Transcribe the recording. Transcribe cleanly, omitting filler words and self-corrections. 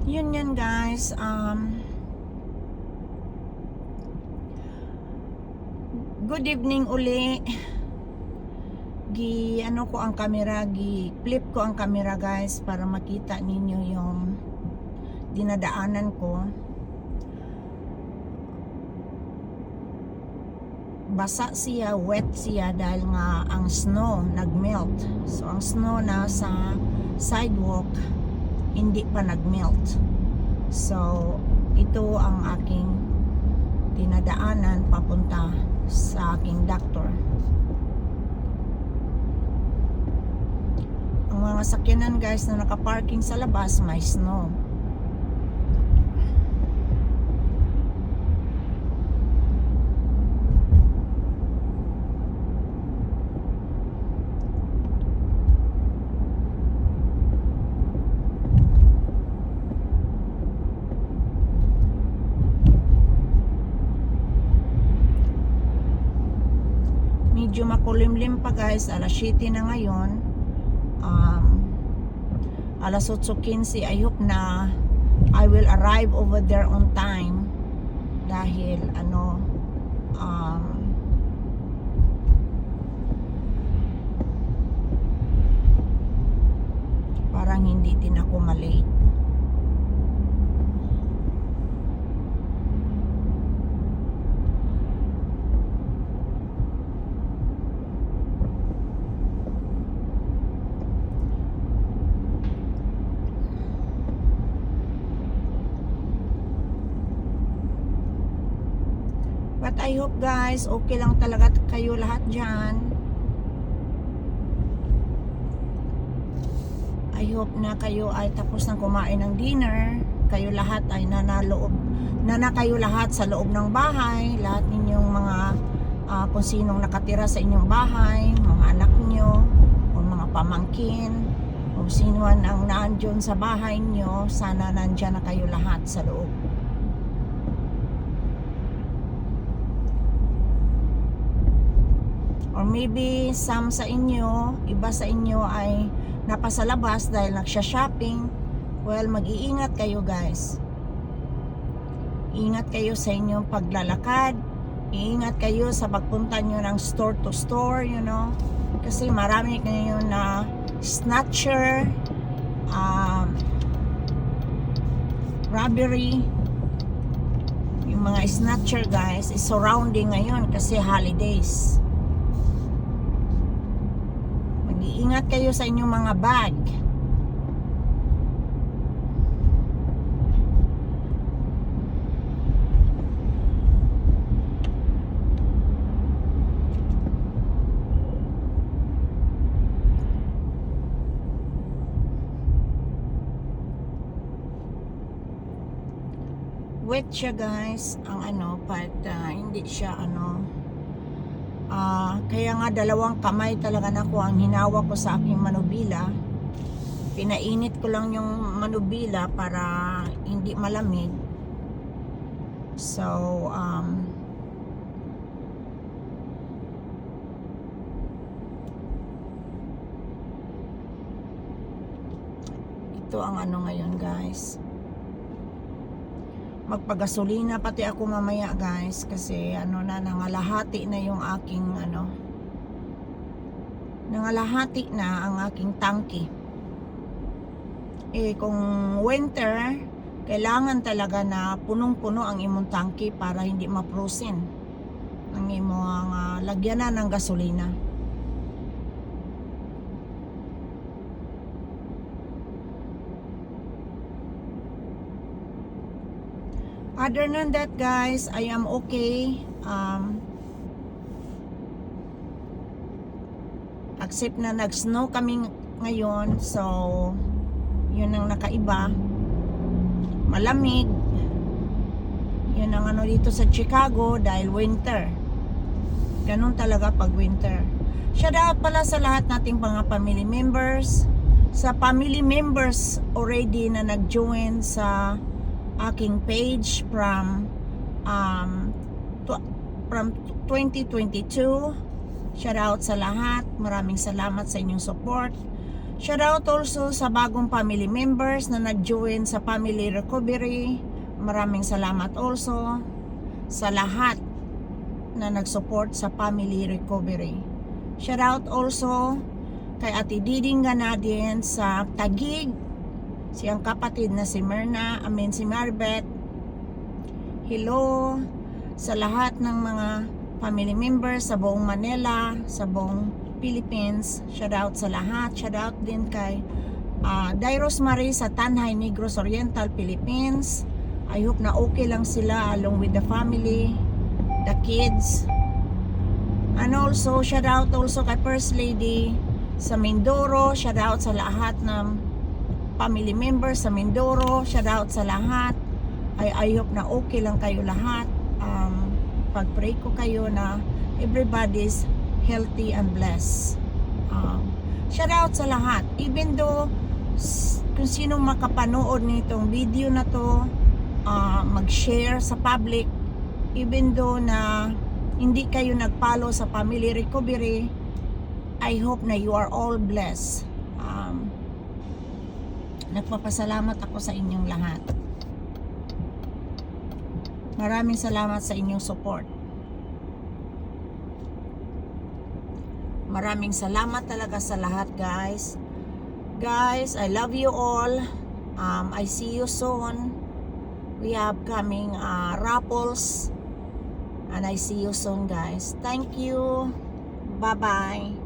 Yun yan guys, good evening uli. Ano ko ang camera, flip ko ang camera guys para makita ninyo yung dinadaanan ko. Basa siya, wet siya dahil nga ang snow nagmelt. So ang snow na sa sidewalk hindi pa nagmelt. So ito ang aking dinadaanan papunta sa aking doctor. Ang mga sakyanan guys na nakaparking sa labas may snow. Medyo makulimlim pa guys, alas 7 na ngayon. Alas 8:15. I hope na I will arrive over there on time dahil parang hindi din ako malate. But I hope guys, okay lang talaga kayo lahat dyan. I hope na kayo ay tapos ng kumain ng dinner. Kayo lahat ay kayo lahat sa loob ng bahay. Lahat ninyong mga kung sinong nakatira sa inyong bahay, mga anak nyo, o mga pamangkin, o sino ang naandyan sa bahay nyo, sana nandyan na kayo lahat sa loob. Or maybe some sa inyo, iba sa inyo ay napasa labas dahil nagsha-shopping. Well, mag-iingat kayo guys. Ingat kayo sa inyong paglalakad. Iingat kayo sa pagpunta nyo ng store to store, kasi marami ngayon na snatcher, robbery. Yung mga snatcher guys is surrounding ngayon kasi holidays. Mag-iingat kayo sa inyong mga bag. Wet siya guys, ang but hindi siya kaya nga dalawang kamay talaga na ko ang hinawa ko sa aking manubila. Pinainit ko lang yung manubila para hindi malamig. So ito ang ngayon guys. Magpagasolina pati ako mamaya guys kasi nangalahati na yung aking nangalahati na ang aking tangke. Kung winter kailangan talaga na punong-puno ang imong tangke para hindi ma-frozen ang imong lagyanan ng gasolina. Other than that guys, I am okay. Except na nag-snow kami ngayon, so yun ang nakaiba. Malamig. Yun ang dito sa Chicago dahil winter. Ganun talaga pag winter. Shout out pala sa lahat nating mga family members. Sa family members already na nag-join sa aking page from 2022. Shout out sa lahat. Maraming salamat sa inyong support. Shoutout also sa bagong family members na nag-join sa family recovery. Maraming salamat also sa lahat na nag-support sa family recovery. Shoutout also kay Ate Diding Ganadien sa Taguig, siyang kapatid na si si Marbet. Hello sa lahat ng mga family members sa buong Manila, sa buong Philippines. Shoutout sa lahat. Shoutout din kay Dairos Marie sa Tanhay, Negros Oriental, Philippines. I hope na okay lang sila along with the family, the kids. And also, shoutout also kay First Lady sa Mindoro. Shoutout sa lahat ng family members sa Mindoro. Shoutout sa lahat. I hope na okay lang kayo lahat. Pag-pray ko kayo na everybody's healthy and blessed. Shoutout sa lahat. Even though kung sino makapanood nitong video na to, mag-share sa public, even though na hindi kayo nag-follow sa family recovery, I hope na you are all blessed. Nagpapasalamat ako sa inyong lahat. Maraming salamat sa inyong support. Maraming salamat talaga sa lahat, guys. Guys, I love you all. I see you soon. We have coming raffles. And I see you soon, guys. Thank you. Bye-bye.